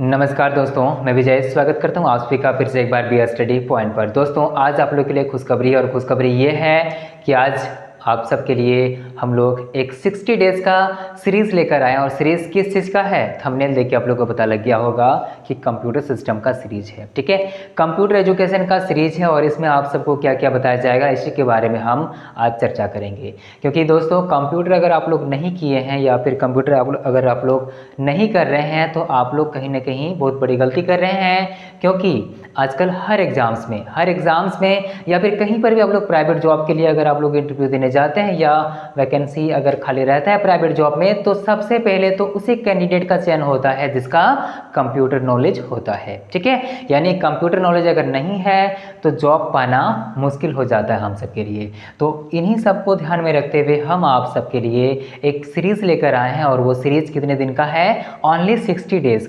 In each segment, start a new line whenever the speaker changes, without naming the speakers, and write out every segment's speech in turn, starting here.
नमस्कार दोस्तों, मैं विजय स्वागत करता हूं आप सभी का फिर से एक बार बी स्टडी पॉइंट पर। दोस्तों आज आप लोग के लिए खुशखबरी है और खुशखबरी ये है कि आज आप सबके लिए हम लोग एक 60 डेज़ का सीरीज़ लेकर आए हैं। और सीरीज़ किस चीज़ का है, थंबनेल देख के आप लोगों को पता लग गया होगा कि कंप्यूटर सिस्टम का सीरीज़ है। ठीक है, कंप्यूटर एजुकेशन का सीरीज़ है और इसमें आप सबको क्या क्या बताया जाएगा इसी के बारे में हम आज चर्चा करेंगे। क्योंकि दोस्तों कंप्यूटर अगर आप लोग नहीं किए हैं या फिर कंप्यूटर अगर आप लोग नहीं कर रहे हैं तो आप लोग कहीं ना कहीं बहुत बड़ी गलती कर रहे हैं। क्योंकि आजकल हर एग्ज़ाम्स में या फिर कहीं पर भी आप लोग प्राइवेट जॉब के लिए अगर आप लोग इंटरव्यू देने जाते हैं या वैकेंसी अगर खाली रहता है प्राइवेट जॉब में, तो सबसे पहले तो उसी कैंडिडेट का चयन होता है जिसका कंप्यूटर नॉलेज होता है। ठीक है, यानी कंप्यूटर नॉलेज अगर नहीं है तो जॉब पाना मुश्किल हो जाता है हम सबके लिए। तो इन्हीं सबको ध्यान में रखते हुए हम आप सबके लिए एक सीरीज़ लेकर आए हैं और वो सीरीज़ कितने दिन का है, ओनली 60 डेज़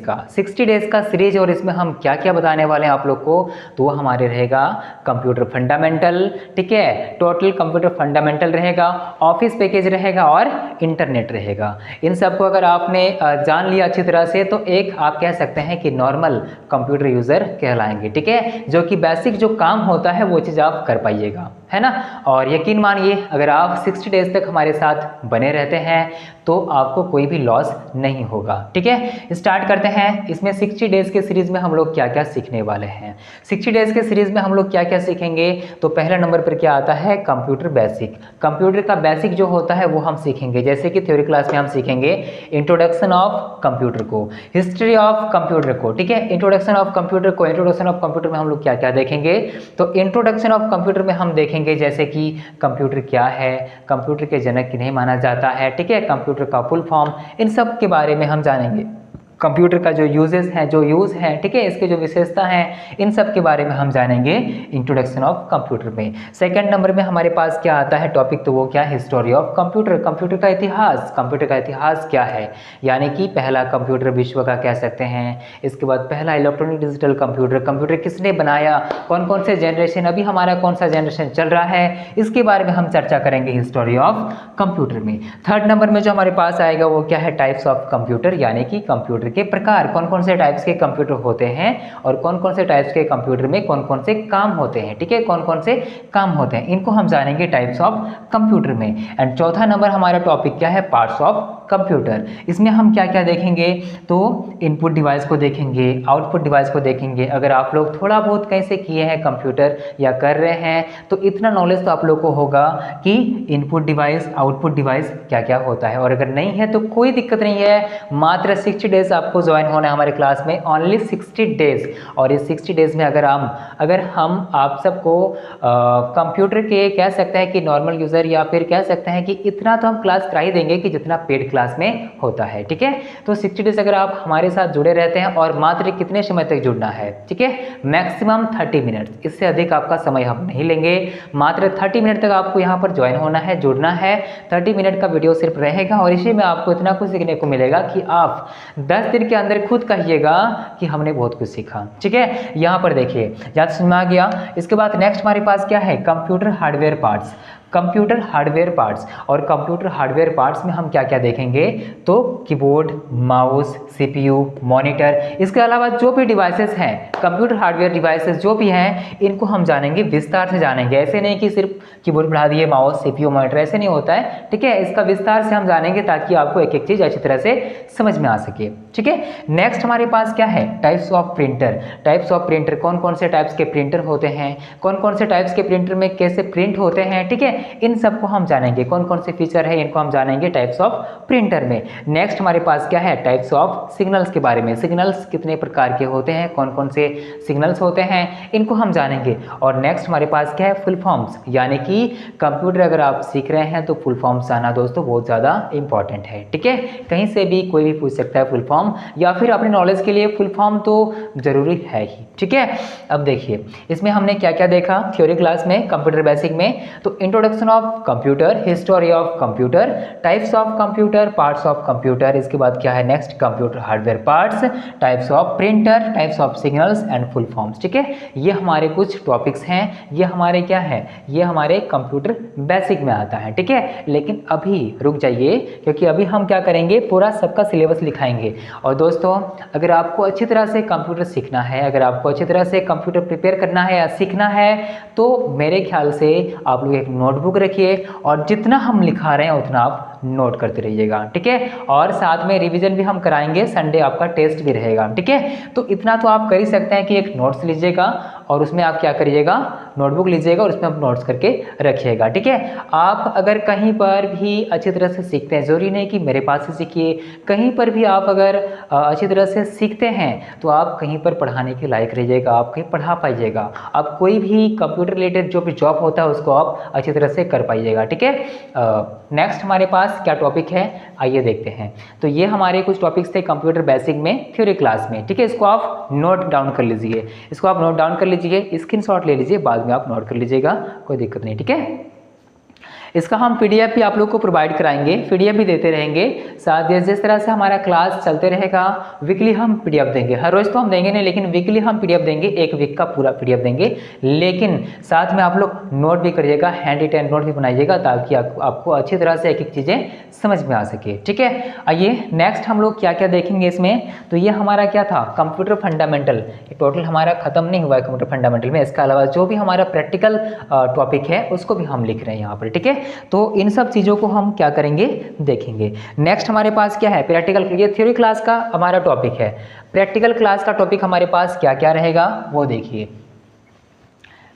का सीरीज। और इसमें हम क्या क्या बताने वाले हैं आप लोग को, तो वो हमारे रहेगा कंप्यूटर फंडामेंटल, ठीक है, टोटल कंप्यूटर फंडामेंटल रहेगा, ऑफिस पैकेज रहेगा और इंटरनेट रहेगा। इन सबको अगर आपने जान लिया अच्छी तरह से तो एक आप कह सकते हैं कि नॉर्मल कंप्यूटर यूज़र कहलाएंगे। ठीक है, जो कि बेसिक जो काम होता है वो चीज़ आप कर पाइएगा, है ना। और यकीन मानिए अगर आप 60 डेज़ तक हमारे साथ बने रहते हैं तो आपको कोई भी लॉस नहीं होगा। ठीक है, स्टार्ट करते हैं। इसमें 60 डेज़ के सीरीज़ में हम लोग क्या क्या सीखने वाले हैं। 60 डेज़ के सीरीज़ में हम लोग क्या क्या सीखेंगे, तो पहला नंबर पर क्या आता है, कंप्यूटर बेसिक। कंप्यूटर का बेसिक जो होता है वो हम सीखेंगे। जैसे कि थ्योरी क्लास में हम सीखेंगे इंट्रोडक्शन ऑफ कंप्यूटर को, हिस्ट्री ऑफ कंप्यूटर को। ठीक है, इंट्रोडक्शन ऑफ कंप्यूटर में हम लोग क्या क्या देखेंगे, तो इंट्रोडक्शन ऑफ कंप्यूटर में हम देखेंगे जैसे कि कंप्यूटर क्या है, कंप्यूटर के जनक किन्हें माना जाता है, ठीक है, कंप्यूटर का फुल फॉर्म, इन सब के बारे में हम जानेंगे। कंप्यूटर का जो यूज़ है, ठीक है, इसके जो विशेषता हैं, इन सब के बारे में हम जानेंगे इंट्रोडक्शन ऑफ कंप्यूटर में। सेकंड नंबर में हमारे पास क्या आता है टॉपिक, तो वो क्या, हिस्टोरी ऑफ कंप्यूटर, कंप्यूटर का इतिहास क्या है, यानी कि पहला कंप्यूटर विश्व का कह सकते हैं। इसके बाद पहला इलेक्ट्रॉनिक डिजिटल कंप्यूटर किसने बनाया, कौन कौन से जनरेशन, अभी हमारा कौन सा जनरेशन चल रहा है, इसके बारे में हम चर्चा करेंगे हिस्टोरी ऑफ कंप्यूटर में। थर्ड नंबर में जो हमारे पास आएगा वो क्या है, टाइप्स ऑफ कंप्यूटर, यानी कि कंप्यूटर के प्रकार, कौन कौन से टाइप्स के कंप्यूटर होते हैं और कौन कौन से टाइप्स के कंप्यूटर में कौन कौन से काम होते हैं। ठीक है, कौन कौन से काम होते हैं, इनको हम जानेंगे टाइप्स ऑफ कंप्यूटर में। एंड चौथा नंबर हमारा टॉपिक क्या है, पार्ट्स ऑफ कंप्यूटर। इसमें हम क्या क्या देखेंगे, तो इनपुट डिवाइस को देखेंगे, आउटपुट डिवाइस को देखेंगे। अगर आप लोग थोड़ा बहुत कैसे किए हैं कंप्यूटर या कर रहे हैं तो इतना नॉलेज तो आप लोग को होगा कि इनपुट डिवाइस आउटपुट डिवाइस क्या क्या होता है। और अगर नहीं है तो कोई दिक्कत नहीं है, मात्र 60 डेज़ आपको ज्वाइन होना है हमारे क्लास में, ओनली 60 डेज़। और इस 60 डेज़ में अगर हम आप सबको कंप्यूटर के कह सकते हैं कि नॉर्मल यूज़र या फिर कह सकते हैं कि इतना तो हम क्लास करा ही देंगे कि जितना पेड क्लास में होता है। ठीक है, तो 60 डेज़ अगर आप हमारे साथ जुड़े रहते हैं, और मात्र कितने समय तक जुड़ना है, ठीक है, मैक्सिमम 30 मिनट, इससे अधिक आपका समय हम नहीं लेंगे। मात्र 30 मिनट तक आपको यहाँ पर ज्वाइन होना है, जुड़ना है। 30 मिनट का वीडियो सिर्फ रहेगा और इसी में आपको इतना कुछ सीखने को मिलेगा कि आप 10 दिन के अंदर खुद कहिएगा कि हमने बहुत कुछ सीखा। ठीक है, यहाँ पर देखिए याद समझ में आ गया। इसके बाद नेक्स्ट हमारे पास क्या है, computer hardware parts. Computer hardware parts, और कंप्यूटर हार्डवेयर पार्ट्स में हम क्या क्या देखेंगे, तो कीबोर्ड, माउस, सीपीयू, मॉनिटर, इसके अलावा जो भी डिवाइसेस हैं, कंप्यूटर हार्डवेयर डिवाइसेस जो भी हैं, इनको हम जानेंगे, विस्तार से जानेंगे। ऐसे नहीं कि सिर्फ कीबोर्ड बढ़ा दिए, माउस, सीपीयू, मॉनिटर, ऐसे नहीं होता है। ठीक है, इसका विस्तार से हम जानेंगे ताकि आपको एक एक चीज़ अच्छी तरह से समझ में आ सके। ठीक है, नेक्स्ट हमारे पास क्या है, टाइप्स ऑफ प्रिंटर। कौन कौन से टाइप्स के प्रिंटर होते हैं, कौन कौन से टाइप्स के प्रिंटर में कैसे प्रिंट होते हैं। ठीक है, इन सबको हम जानेंगे, कौन कौन से फीचर है इनको हम जानेंगे टाइप्स ऑफ प्रिंटर में। नेक्स्ट हमारे पास क्या है, टाइप्स ऑफ सिग्नल्स के बारे में। सिग्नल्स कितने प्रकार के होते हैं, कौन कौन से सिग्नल्स होते हैं, इनको हम जानेंगे। और नेक्स्ट हमारे पास क्या है, फुल फॉर्म्स, यानी कि कंप्यूटर अगर आप सीख रहे हैं तो फुल फॉर्म्स आना दोस्तों बहुत ज़्यादा इंपॉर्टेंट है। ठीक है, कहीं से भी कोई भी पूछ सकता है फुल फॉर्म, या फिर अपने नॉलेज के लिए फुल फॉर्म तो जरूरी है ही। ठीक है, अब देखिए इसमें हमने क्या क्या देखा थ्योरी क्लास में, कंप्यूटर बेसिक में, तो introduction introduction of computer, history of computer, types of computer, parts of computer, इसके बाद क्या है next computer hardware parts, types of printer, types of signals and full forms. ठीक है, ये हमारे कुछ टॉपिक्स हैं, ये हमारे क्या है, ये हमारे कंप्यूटर बेसिक में आता है। ठीक है, लेकिन अभी रुक जाइए क्योंकि अभी हम क्या करेंगे, पूरा सबका सिलेबस लिखाएंगे। और दोस्तों अगर आपको अच्छी तरह से कंप्यूटर सीखना है, अगर आपको अच्छी तरह से कंप्यूटर प्रिपेयर करना है या सीखना है, तो मेरे ख्याल से आप लोग एक नोटबुक रखिए और जितना हम लिखा रहे हैं उतना आप नोट करते रहिएगा। ठीक है, और साथ में रिवीजन भी हम कराएंगे, संडे आपका टेस्ट भी रहेगा। ठीक है, तो इतना तो आप कर ही सकते हैं कि एक नोट्स लीजिएगा और उसमें आप क्या करिएगा, नोटबुक लीजिएगा और उसमें आप नोट्स करके रखिएगा। ठीक है, आप अगर कहीं पर भी अच्छी तरह से सीखते हैं, जरूरी नहीं कि मेरे पास से सीखिए, कहीं पर भी आप अगर अच्छी तरह से सीखते हैं तो आप कहीं पर पढ़ाने के लायक रहिएगा, आप कहीं पढ़ा पाइएगा, आप कोई भी कंप्यूटर रिलेटेड जो भी जॉब होता है उसको आप अच्छी तरह से कर पाइएगा। ठीक है, नेक्स्ट हमारे पास क्या टॉपिक है आइए देखते हैं। तो ये हमारे कुछ टॉपिक्स थे कंप्यूटर बेसिक में थ्योरी क्लास में। ठीक है, इसको आप नोट डाउन कर लीजिए, इसको आप नोट डाउन कर लीजिए, स्क्रीनशॉट ले लीजिए, बाद में आप नोट कर लीजिएगा, कोई दिक्कत नहीं। ठीक है, इसका हम पीडीएफ भी आप लोग को प्रोवाइड कराएंगे, पीडीएफ भी देते रहेंगे साथ। जिस तरह से हमारा क्लास चलते रहेगा, वीकली हम पीडीएफ देंगे, हर रोज तो हम देंगे नहीं, लेकिन वीकली हम पीडीएफ देंगे, एक वीक का पूरा पीडीएफ देंगे। लेकिन साथ में आप लोग नोट भी करिएगा, हैंड रिटन नोट भी बनाइएगा ताकि आपको अच्छी तरह से एक एक चीज़ें समझ में आ सके। ठीक है, आइए नेक्स्ट हम लोग क्या क्या देखेंगे इसमें। तो ये हमारा क्या था, कंप्यूटर फंडामेंटल, टोटल हमारा खत्म नहीं हुआ है कंप्यूटर फंडामेंटल में, इसके अलावा जो भी हमारा प्रैक्टिकल टॉपिक है उसको भी हम लिख रहे हैं यहाँ पर। ठीक है, तो इन सब चीज़ों को हम क्या करेंगे देखेंगे। नेक्स्ट हमारे पास क्या है, प्रैक्टिकल, ये थ्योरी क्लास का हमारा टॉपिक है। प्रैक्टिकल क्लास का टॉपिक हमारे पास क्या क्या रहेगा वो देखिए।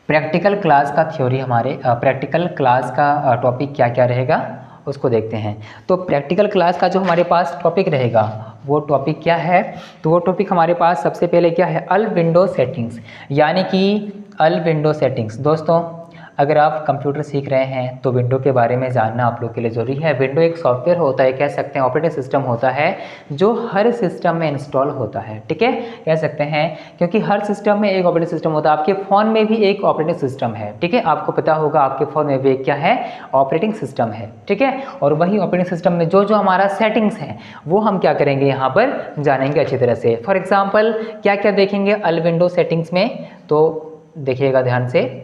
प्रैक्टिकल क्लास का थ्योरी हमारे प्रैक्टिकल क्लास का टॉपिक क्या क्या रहेगा उसको देखते हैं। तो प्रैक्टिकल क्लास का जो हमारे पास टॉपिक रहेगा वो टॉपिक क्या है, तो वो टॉपिक हमारे पास सबसे पहले क्या है, अल विंडो सेटिंग्स, यानी कि अल विंडो सेटिंग्स। दोस्तों अगर आप कंप्यूटर सीख रहे हैं तो विंडो के बारे में जानना आप लोग के लिए ज़रूरी है। विंडो एक सॉफ्टवेयर होता है, कह सकते हैं ऑपरेटिंग सिस्टम होता है जो हर सिस्टम में इंस्टॉल होता है। ठीक है, कह सकते हैं क्योंकि हर सिस्टम में एक ऑपरेटिंग सिस्टम होता है। आपके फ़ोन में भी एक ऑपरेटिंग सिस्टम है। ठीक है, आपको पता होगा आपके फ़ोन में भी एक क्या है, ऑपरेटिंग सिस्टम है। ठीक है, और वही ऑपरेटिंग सिस्टम में जो जो हमारा सेटिंग्स हैं वो हम क्या करेंगे यहाँ पर जानेंगे अच्छी तरह से। फॉर एग्जाम्पल क्या क्या देखेंगे अल विंडो सेटिंग्स में, तो देखिएगा ध्यान से,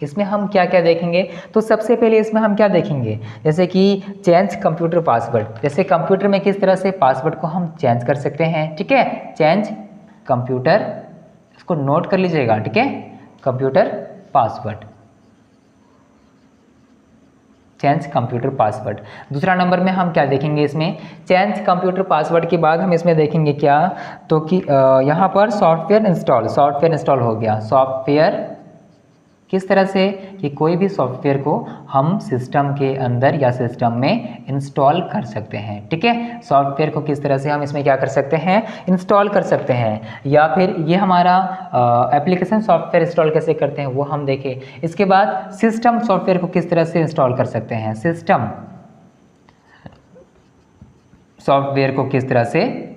इसमें हम क्या क्या देखेंगे। तो सबसे पहले इसमें हम क्या देखेंगे, जैसे कि चेंज कंप्यूटर पासवर्ड, जैसे कंप्यूटर में किस तरह से पासवर्ड को हम चेंज कर सकते हैं। ठीक है, चेंज कंप्यूटर, इसको नोट कर लीजिएगा। ठीक है, computer password, change computer password. दूसरा नंबर में हम क्या देखेंगे इसमें, चेंज कंप्यूटर पासवर्ड के बाद हम इसमें देखेंगे क्या, तो कि यहाँ पर सॉफ्टवेयर इंस्टॉल हो गया। सॉफ्टवेयर किस तरह से कि कोई भी सॉफ्टवेयर को हम सिस्टम के अंदर या सिस्टम में इंस्टॉल कर सकते हैं। ठीक है, सॉफ्टवेयर को किस तरह से हम इसमें क्या कर सकते हैं, इंस्टॉल कर सकते हैं, या फिर ये हमारा एप्लीकेशन सॉफ्टवेयर इंस्टॉल कैसे करते हैं वो हम देखें। इसके बाद सिस्टम सॉफ्टवेयर को किस तरह से इंस्टॉल कर सकते हैं, सिस्टम सॉफ्टवेयर को किस तरह से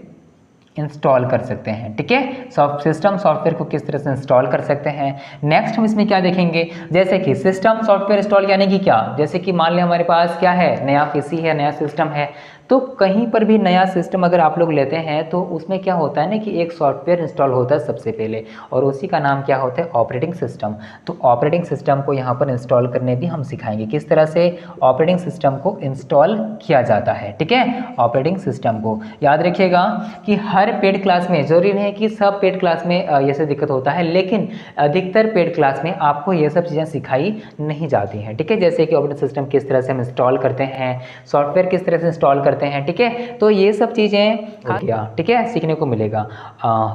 इंस्टॉल कर सकते हैं। ठीक है, सिस्टम सॉफ्टवेयर को किस तरह से इंस्टॉल कर सकते हैं। नेक्स्ट हम इसमें क्या देखेंगे, जैसे कि सिस्टम सॉफ्टवेयर इंस्टॉल यानी कि क्या, जैसे कि मान लें हमारे पास क्या है, नया पीसी है, नया सिस्टम है, तो कहीं पर भी नया सिस्टम अगर आप लोग लेते हैं तो उसमें क्या होता है ना कि एक सॉफ्टवेयर इंस्टॉल होता है सबसे पहले, और उसी का नाम क्या होता है, ऑपरेटिंग सिस्टम। तो ऑपरेटिंग सिस्टम को यहाँ पर इंस्टॉल करने भी हम सिखाएंगे, किस तरह से ऑपरेटिंग सिस्टम को इंस्टॉल किया जाता है। ठीक है, ऑपरेटिंग सिस्टम को याद रखिएगा कि हर पेड क्लास में, जरूरी नहीं है कि सब पेड क्लास में ये सब दिक्कत होता है, लेकिन अधिकतर पेड क्लास में आपको ये सब चीज़ें सिखाई नहीं जाती हैं। ठीक है, जैसे कि ऑपरेटिंग सिस्टम किस तरह से हम इंस्टॉल करते हैं, सॉफ्टवेयर किस तरह से इंस्टॉल करते हैं। ठीक है, तो ये सब चीज़ें हो गया। ठीक है, सीखने को मिलेगा।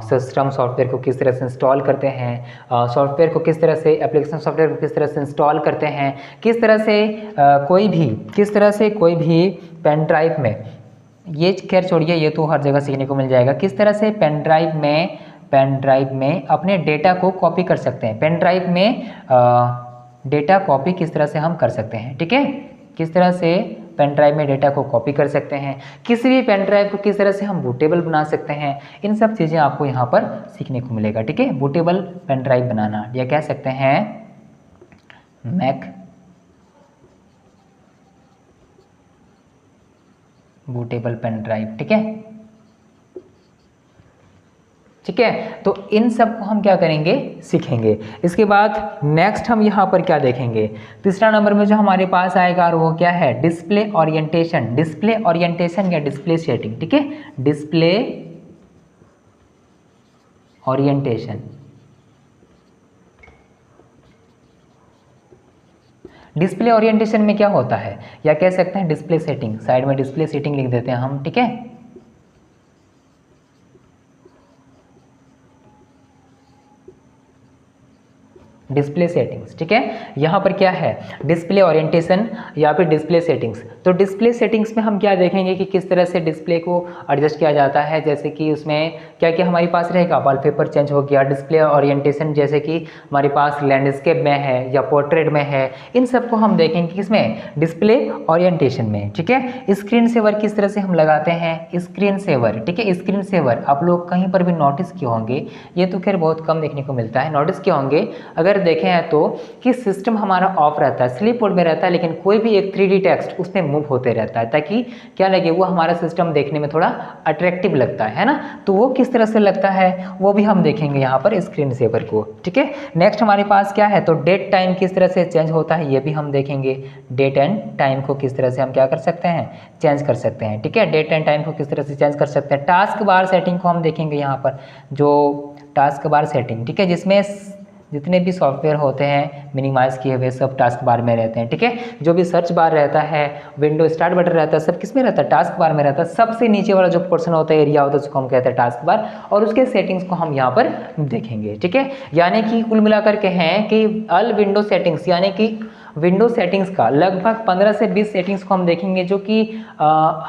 सिस्टम सॉफ्टवेयर को किस तरह से इंस्टॉल करते हैं, सॉफ्टवेयर को किस तरह से, एप्लीकेशन सॉफ्टवेयर को किस तरह से इंस्टॉल करते हैं, किस तरह से कोई भी पेन ड्राइव में, ये खैर छोड़िए, ये तो हर जगह सीखने को मिल जाएगा, किस तरह से पेन ड्राइव में अपने डेटा को कॉपी कर सकते हैं। पेन ड्राइव में डेटा कॉपी किस तरह से हम कर सकते हैं। ठीक है, किस तरह से पेन ड्राइव में डेटा को कॉपी कर सकते हैं, किसी भी पेन ड्राइव को किस तरह से हम बूटेबल बना सकते हैं, इन सब चीज़ें आपको यहाँ पर सीखने को मिलेगा। ठीक है, बूटेबल पेन ड्राइव बनाना, या कह सकते हैं मैक बूटेबल पेन ड्राइव। ठीक है, ठीक है, तो इन सब को हम क्या करेंगे, सीखेंगे। इसके बाद नेक्स्ट हम यहाँ पर क्या देखेंगे, तीसरा नंबर में जो हमारे पास आएगा और वो क्या है, डिस्प्ले ओरिएंटेशन। डिस्प्ले ओरिएंटेशन या डिस्प्ले सेटिंग। ठीक है, डिस्प्ले ओरिएंटेशन। डिस्प्ले ओरिएंटेशन में क्या होता है, या कह सकते हैं डिस्प्ले सेटिंग, साइड में डिस्प्ले सेटिंग लिख देते हैं हम। ठीक है, डिस्प्ले सेटिंग्स। ठीक है, यहाँ पर क्या है, डिस्प्ले ओरिएंटेशन या फिर डिस्प्ले सेटिंग्स। तो डिस्प्ले सेटिंग्स में हम क्या देखेंगे कि किस तरह से डिस्प्ले को एडजस्ट किया जाता है, जैसे कि उसमें क्या क्या हमारे पास रहेगा, वॉलपेपर चेंज हो गया। डिस्प्ले ओरिएंटेशन जैसे कि हमारे पास लैंडस्केप में है या पोर्ट्रेट में है, इन सब को हम देखेंगे किसमें, डिस्प्ले ओरिएंटेशन में। ठीक है, स्क्रीन सेवर किस तरह से हम लगाते हैं, स्क्रीन सेवर। ठीक है, स्क्रीन सेवर आप लोग कहीं पर भी नोटिस किए होंगे, ये तो खैर बहुत कम देखने को मिलता है, नोटिस किए होंगे अगर देखें हैं तो, कि सिस्टम हमारा ऑफ रहता है, स्लीप मोड में रहता है, लेकिन कोई भी एक 3D टेक्स्ट उसमें मूव होते रहता है, ताकि क्या लगे, वो हमारा सिस्टम देखने में थोड़ा अट्रैक्टिव लगता है ना। तो वो किस तरह से लगता है वो भी हम देखेंगे यहाँ पर स्क्रीन सेवर को। ठीक है, नेक्स्ट हमारे पास क्या है, तो डेट टाइम किस तरह से चेंज होता है, ये भी हम देखेंगे। डेट एंड टाइम को किस तरह से हम क्या कर सकते हैं, चेंज कर सकते हैं। ठीक है, डेट एंड टाइम को किस तरह से चेंज कर सकते हैं। टास्क बार सेटिंग को हम देखेंगे यहाँ पर, जो टास्क बार सेटिंग। ठीक है, जिसमें जितने भी सॉफ्टवेयर होते हैं मिनिमाइज किए हुए सब टास्क बार में रहते हैं। ठीक है, जो भी सर्च बार रहता है, विंडो स्टार्ट बटन रहता है, सब किस में रहता है, टास्क बार में रहता है। सबसे नीचे वाला जो पोर्शन होता है, एरिया होता है, उसको हम कहते हैं टास्क बार, और उसके सेटिंग्स को हम यहाँ पर देखेंगे। ठीक है, यानी कि कुल मिलाकर के हैं कि ऑल विंडो सेटिंग्स, यानी कि विंडो सेटिंग्स का लगभग 15 से 20 सेटिंग्स को हम देखेंगे, जो कि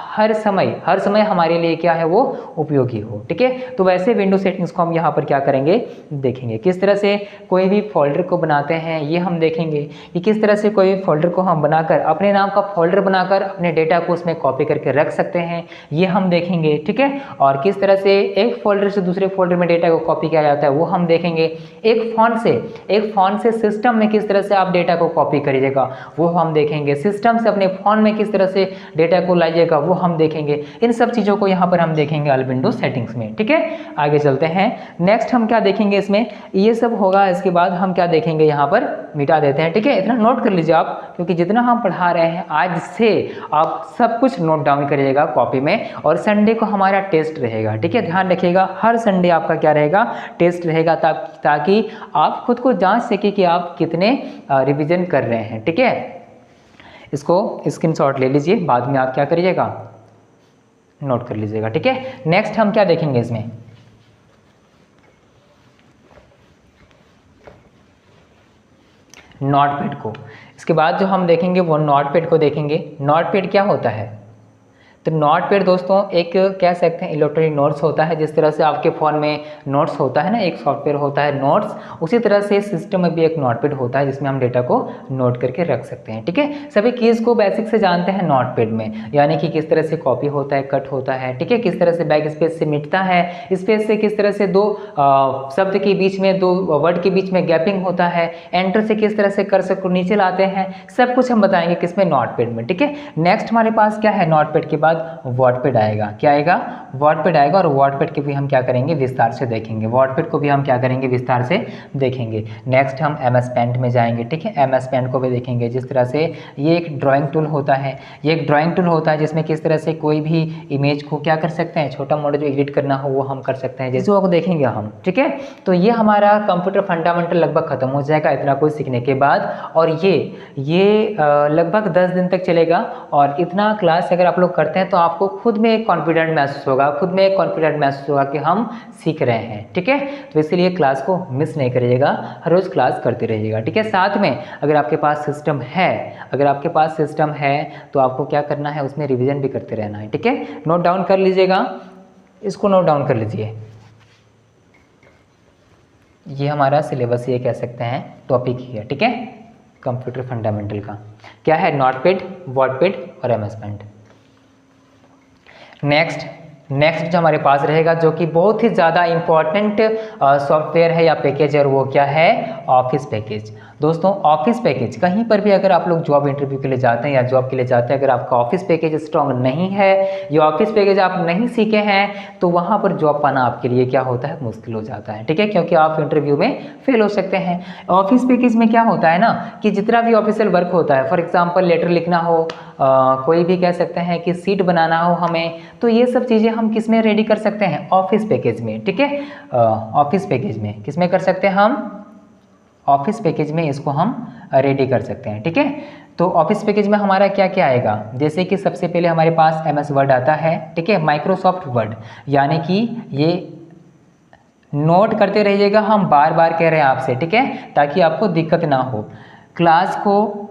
हर समय हमारे लिए क्या है, वो उपयोगी हो। ठीक है, तो वैसे विंडो सेटिंग्स को हम यहाँ पर क्या करेंगे, देखेंगे। किस तरह से कोई भी फोल्डर को बनाते हैं ये हम देखेंगे, कि किस तरह से कोई भी फोल्डर को हम बनाकर अपने नाम का फोल्डर बनाकर अपने डेटा को उसमें कॉपी करके रख सकते हैं, ये हम देखेंगे। ठीक है, और किस तरह से एक फोल्डर से दूसरे फोल्डर में डेटा को कॉपी किया जाता है वो हम देखेंगे। एक फ़ोन से सिस्टम में किस तरह से आप डेटा को कॉपी करिएगा वो हम देखेंगे। सिस्टम से अपने फ़ोन में किस तरह से डेटा को लाइएगा वो हम देखेंगे। इन सब चीज़ों को यहाँ पर हम देखेंगे ऑल विंडो सेटिंग्स में। ठीक है, आगे चलते हैं। नेक्स्ट हम क्या देखेंगे, इसमें ये सब होगा, इसके बाद हम क्या देखेंगे, यहाँ पर मिटा देते हैं। ठीक है, इतना नोट कर लीजिए आप, क्योंकि जितना हम पढ़ा रहे हैं आज से आप सब कुछ नोट डाउन करिएगा कॉपी में, और संडे को हमारा टेस्ट रहेगा। ठीक है, ध्यान रखिएगा, हर संडे आपका क्या रहेगा, टेस्ट रहेगा, ताकि आप खुद को जांच सके कि आप कितने रिवीजन कर रहे हैं। ठीक है, इसको स्क्रीनशॉट ले लीजिए, बाद में आप क्या करिएगा, नोट कर लीजिएगा। ठीक है, नेक्स्ट हम क्या देखेंगे इसमें, नोटपैड को। इसके बाद जो हम देखेंगे वो नोटपैड को देखेंगे। नोटपैड क्या होता है, तो नोटपैड दोस्तों एक कह सकते हैं इलेक्ट्रॉनिक नोट्स होता है। जिस तरह से आपके फ़ोन में नोट्स होता है ना, एक सॉफ्टवेयर होता है नोट्स, उसी तरह से सिस्टम में भी एक नोटपैड होता है जिसमें हम डेटा को नोट करके रख सकते हैं। ठीक है, सभी कीज़ को बेसिक से जानते हैं नोटपैड में, यानी कि किस तरह से कॉपी होता है, कट होता है। ठीक है, किस तरह से बैक स्पेस से मिटता है, स्पेस से किस तरह से दो शब्द के बीच में, दो वर्ड के बीच में गैपिंग होता है, एंटर से किस तरह से कर्सर को नीचे लाते हैं, सब कुछ हम बताएंगे किसमें, नोटपैड में। ठीक है, नेक्स्ट हमारे पास क्या है, नोटपैड के बाद वर्डपैड आएगा। क्या आएगा, वर्डपैड आएगा, और वर्डपैड के भी हम क्या करेंगे, विस्तार से देखेंगे। वर्डपैड को भी हम क्या करेंगे, विस्तार से देखेंगे। नेक्स्ट हम MS पेंट में जाएंगे। ठीक है, MS पेंट को भी देखेंगे। जिस तरह से ये एक ड्राइंग टूल होता है, ये एक ड्राइंग टूल होता है जिसमें किस तरह से कोई भी इमेज को क्या कर सकते हैं, छोटा मोटा जो एडिट करना हो वो हम कर सकते हैं, जैसे वो देखेंगे हम। ठीक है, तो ये हमारा कंप्यूटर फंडामेंटल लगभग खत्म हो जाएगा इतना कुछ सीखने के बाद, और ये लगभग 10 दिन तक चलेगा। और इतना क्लास अगर आप लोग करते हैं तो आपको खुद में एक कॉन्फिडेंट महसूस होगा, कि हम सीख रहे हैं। ठीक है, तो इसीलिए क्लास को मिस नहीं करिएगा, हर रोज़ क्लास करते रहिएगा। ठीक है, साथ में अगर आपके पास सिस्टम है तो आपको क्या करना है, उसमें रिवीजन भी करते रहना है। ठीक है, नोट डाउन कर लीजिएगा, इसको नोट डाउन कर लीजिए। ये हमारा सिलेबस, ये कह सकते हैं टॉपिक ही है। ठीक है, कंप्यूटर फंडामेंटल का क्या है, नोटपैड, वर्डपैड और MS पेंट। नेक्स्ट जो हमारे पास रहेगा, जो कि बहुत ही ज़्यादा इम्पॉर्टेंट सॉफ्टवेयर है या पैकेज है, और वो क्या है, ऑफिस पैकेज। दोस्तों ऑफिस पैकेज, कहीं पर भी अगर आप लोग जॉब इंटरव्यू के लिए जाते हैं या जॉब के लिए जाते हैं, अगर आपका ऑफिस पैकेज स्ट्रांग नहीं है या ऑफिस पैकेज आप नहीं सीखे हैं तो वहाँ पर जॉब पाना आपके लिए क्या होता है, मुश्किल हो जाता है। ठीक है, क्योंकि आप इंटरव्यू में फेल हो सकते हैं। ऑफिस पैकेज में क्या होता है ना कि जितना भी ऑफिशियल वर्क होता है, फॉर एग्जाम्पल लेटर लिखना हो, कोई भी कह सकते हैं कि सीट बनाना हो हमें, तो ये सब चीज़ें हम किस में रेडी कर सकते हैं, ऑफिस पैकेज में। ठीक है, ऑफिस पैकेज में किस में कर सकते हैं हम, ऑफिस पैकेज में इसको हम रेडी कर सकते हैं। ठीक है, तो ऑफिस पैकेज में हमारा क्या क्या आएगा, जैसे कि सबसे पहले हमारे पास MS वर्ड आता है। ठीक है, माइक्रोसॉफ्ट वर्ड, यानी कि ये नोट करते रहिएगा, हम बार बार कह रहे हैं आपसे, ठीक है, ताकि आपको दिक्कत ना हो। क्लास को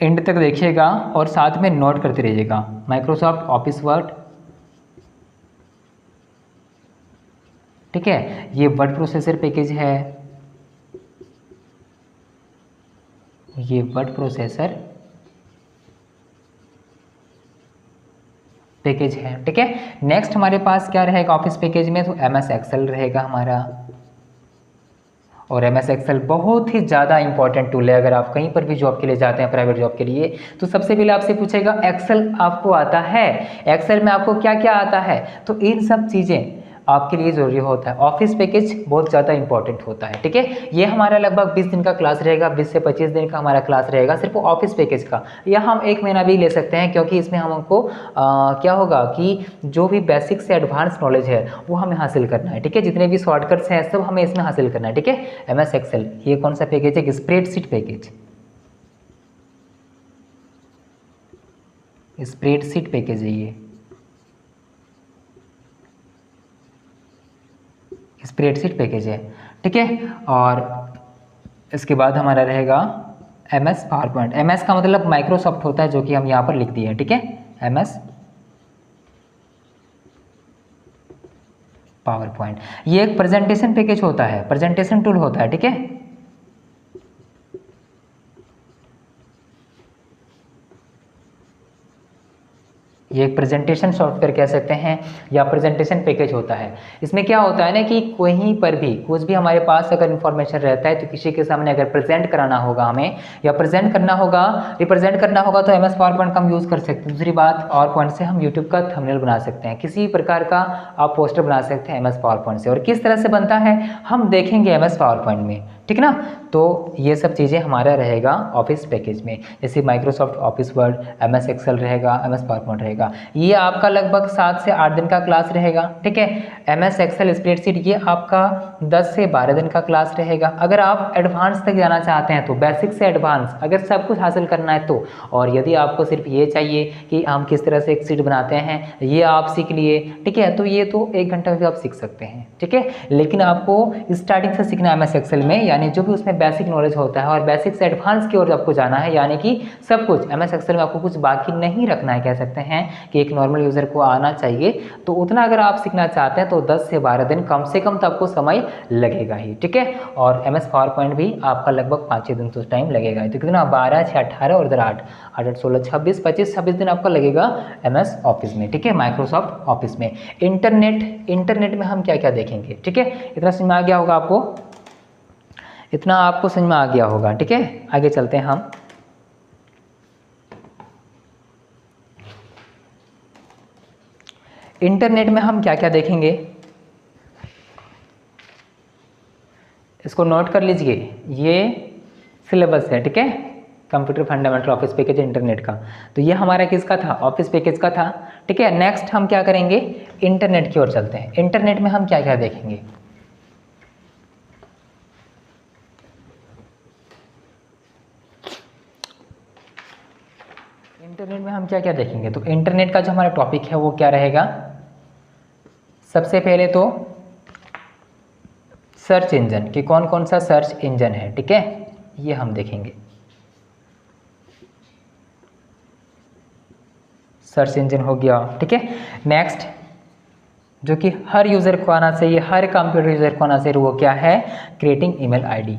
एंड तक देखिएगा और साथ में नोट करते रहिएगा। माइक्रोसॉफ्ट ऑफिस वर्ड, ठीक है, ये वर्ड प्रोसेसर पैकेज है, ये वर्ड प्रोसेसर पैकेज है। ठीक है, नेक्स्ट हमारे पास क्या रहेगा ऑफिस पैकेज में, तो MS एक्सेल रहेगा हमारा। और MS एक्सेल बहुत ही ज़्यादा इंपॉर्टेंट टूल है। अगर आप कहीं पर भी जॉब के लिए जाते हैं, प्राइवेट जॉब के लिए, तो सबसे पहले आपसे पूछेगा एक्सेल आपको आता है, एक्सेल में आपको क्या क्या आता है, तो इन सब चीज़ें आपके लिए ज़रूरी होता है। ऑफिस पैकेज बहुत ज़्यादा इंपॉर्टेंट होता है। ठीक है, ये हमारा लगभग 20 दिन का क्लास रहेगा, 20 से 25 दिन का हमारा क्लास रहेगा सिर्फ ऑफिस पैकेज का, या हम 1 महीना भी ले सकते हैं, क्योंकि इसमें हमको क्या होगा कि जो भी बेसिक से एडवांस नॉलेज है वो हमें हासिल करना है। ठीक है, जितने भी शॉर्टकट्स हैं सब हमें इसमें हासिल करना है। ठीक है, MS एक्सेल, ये कौन सा पैकेज है, स्प्रेडशीट पैकेज, स्प्रेडशीट पैकेज है ये, स्प्रेडशीट पैकेज है। ठीक है, और इसके बाद हमारा रहेगा MS पावरपॉइंट। MS का मतलब माइक्रोसॉफ्ट होता है, जो कि हम यहाँ पर लिख दिए हैं। ठीक है, MS पावरपॉइंट, ये एक प्रेजेंटेशन पैकेज होता है, प्रेजेंटेशन टूल होता है। ठीक है, ये एक प्रेजेंटेशन सॉफ्टवेयर कह सकते हैं या प्रेजेंटेशन पैकेज होता है। इसमें क्या होता है ना कि कहीं पर भी कुछ भी हमारे पास अगर इन्फॉर्मेशन रहता है, तो किसी के सामने अगर प्रेजेंट कराना होगा हमें, या प्रेजेंट करना होगा, रिप्रेजेंट करना होगा, तो MS पावरपॉइंट का हम यूज़ कर सकते हैं। दूसरी बात, पावरपॉइंट से हम यूट्यूब का थंबनेल बना सकते हैं, किसी प्रकार का आप पोस्टर बना सकते हैं MS पावरपॉइंट से। और किस तरह से बनता है हम देखेंगे MS पावरपॉइंट में, ठीक ना। तो ये सब चीज़ें हमारा रहेगा ऑफिस पैकेज में, जैसे Microsoft Office Word, MS Excel रहेगा, MS पावरपॉइंट रहेगा। ये आपका लगभग 7 से 8 दिन का क्लास रहेगा। ठीक है, MS एक्सेल स्प्रेडशीट ये आपका 10 से 12 दिन का क्लास रहेगा। अगर आप एडवांस तक जाना चाहते हैं तो बेसिक से एडवांस अगर सब कुछ हासिल करना है तो, और यदि आपको सिर्फ ये चाहिए कि हम किस तरह से एक शीट बनाते हैं ये आप सीख लिए, ठीक है, तो ये तो 1 घंटा भी आप सीख सकते हैं। ठीक है, लेकिन आपको स्टार्टिंग से सीखना है MS एक्सेल में, यानी जो भी उसमें बेसिक नॉलेज होता है, और बेसिक से एडवांस की ओर आपको जाना है, यानी कि सब कुछ MS एक्सेल में आपको कुछ बाकी नहीं रखना है। कह सकते हैं कि एक नॉर्मल यूज़र को आना चाहिए, तो उतना अगर आप सीखना चाहते हैं तो 10 से 12 दिन कम से कम तो आपको समय लगेगा ही। ठीक है, और MS पावरपॉइंट भी आपका लगभग 5-6 दिन तो टाइम लगेगा ही। तो कितना 12, 6, 18 और इधर 8, 8, 16, 26, 25 दिन आपका लगेगा MS ऑफिस में। ठीक है, माइक्रोसॉफ्ट ऑफिस में। इंटरनेट में हम क्या क्या देखेंगे, ठीक है, इतना समझ में आ गया होगा आपको, इतना आपको समझ में आ गया होगा। ठीक है, आगे चलते हैं हम। इंटरनेट में हम क्या क्या देखेंगे, इसको नोट कर लीजिए, ये सिलेबस है। ठीक है, computer fundamental office package internet का, तो ये हमारा किसका था, ऑफिस पैकेज का था। ठीक है, नेक्स्ट हम क्या करेंगे, इंटरनेट की ओर चलते हैं। इंटरनेट में हम क्या क्या देखेंगे, इंटरनेट में हम क्या क्या देखेंगे, तो इंटरनेट का जो हमारा टॉपिक है वो क्या रहेगा, सबसे पहले तो सर्च इंजन, कि कौन कौन सा सर्च इंजन है। ठीक है, ये हम देखेंगे, सर्च इंजन हो गया। ठीक है, नेक्स्ट जो कि हर यूज़र को आना चाहिए, हर कंप्यूटर यूज़र को आना चाहिए, वो क्या है, क्रिएटिंग ईमेल आईडी।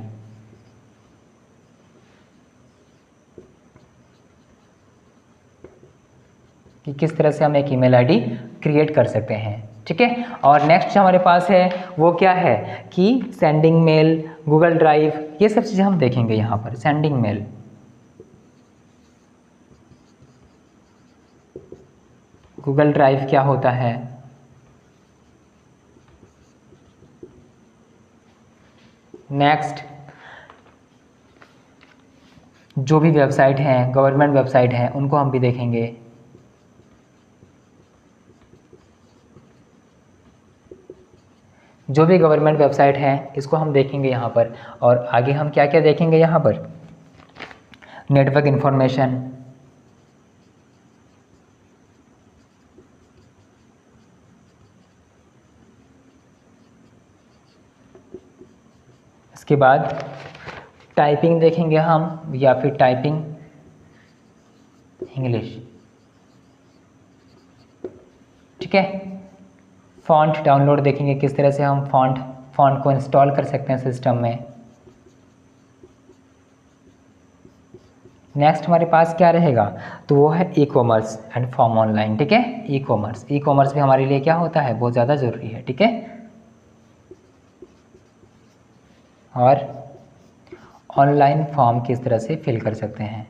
कि किस तरह से हम एक ईमेल आईडी क्रिएट कर सकते हैं। ठीक है। और नेक्स्ट हमारे पास है वो क्या है कि सेंडिंग मेल, गूगल ड्राइव, ये सब चीज़ें हम देखेंगे यहाँ पर। सेंडिंग मेल, गूगल ड्राइव क्या होता है, नेक्स्ट जो भी वेबसाइट हैं, गवर्नमेंट वेबसाइट हैं, उनको हम भी देखेंगे। जो भी गवर्नमेंट वेबसाइट हैं इसको हम देखेंगे यहाँ पर। और आगे हम क्या क्या देखेंगे यहाँ पर, नेटवर्क इंफॉर्मेशन, इसके बाद टाइपिंग देखेंगे हम, या फिर टाइपिंग इंग्लिश, ठीक है। फॉन्ट डाउनलोड देखेंगे, किस तरह से हम फॉन्ट को इंस्टॉल कर सकते हैं सिस्टम में। नेक्स्ट हमारे पास क्या रहेगा, तो वो है e commerce and form online, ठीक है। ई कॉमर्स भी हमारे लिए क्या होता है, बहुत ज़्यादा ज़रूरी है, ठीक है। और ऑनलाइन फॉर्म किस तरह से फिल कर सकते हैं।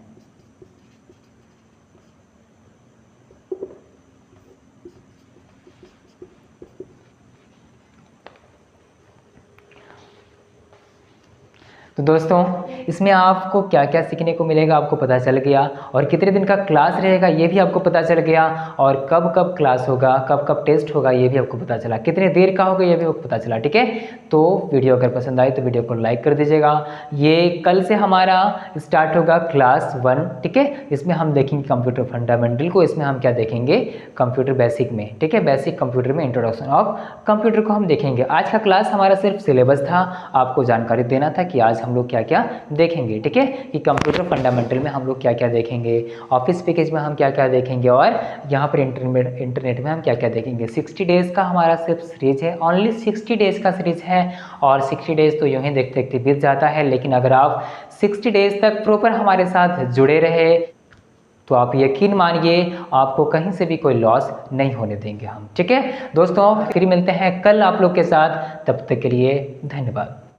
तो दोस्तों इसमें आपको क्या क्या सीखने को मिलेगा आपको पता चल गया, और कितने दिन का क्लास रहेगा ये भी आपको पता चल गया, और कब कब क्लास होगा, कब कब टेस्ट होगा ये भी आपको पता चला, कितने देर का होगा ये भी आपको पता चला, ठीक है। तो वीडियो अगर पसंद आए तो वीडियो को लाइक कर दीजिएगा। ये कल से हमारा स्टार्ट होगा क्लास 1, ठीक है। इसमें हम देखेंगे कंप्यूटर फंडामेंटल को, इसमें हम क्या देखेंगे, कंप्यूटर बेसिक में, ठीक है। बेसिक कंप्यूटर में इंट्रोडक्शन ऑफ कंप्यूटर को हम देखेंगे। आज का क्लास हमारा सिर्फ सिलेबस था, आपको जानकारी देना था कि आज हम लोग क्या क्या देखेंगे, ठीक है। कि कंप्यूटर फंडामेंटल में हम लोग क्या क्या देखेंगे, ऑफिस पैकेज में हम क्या क्या देखेंगे, और यहाँ पर इंटरनेट में हम क्या क्या देखेंगे। 60 डेज़ का हमारा सिर्फ सीरीज है, ओनली 60 डेज़ का सीरीज है। और 60 डेज़ तो यूँ ही देखते देखते बीत जाता है, लेकिन अगर आप 60 डेज़ तक प्रॉपर हमारे साथ जुड़े रहे तो आप यकीन मानिए आपको कहीं से भी कोई लॉस नहीं होने देंगे हम, ठीक है। दोस्तों फिर मिलते हैं कल आप लोग के साथ, तब तक के लिए धन्यवाद।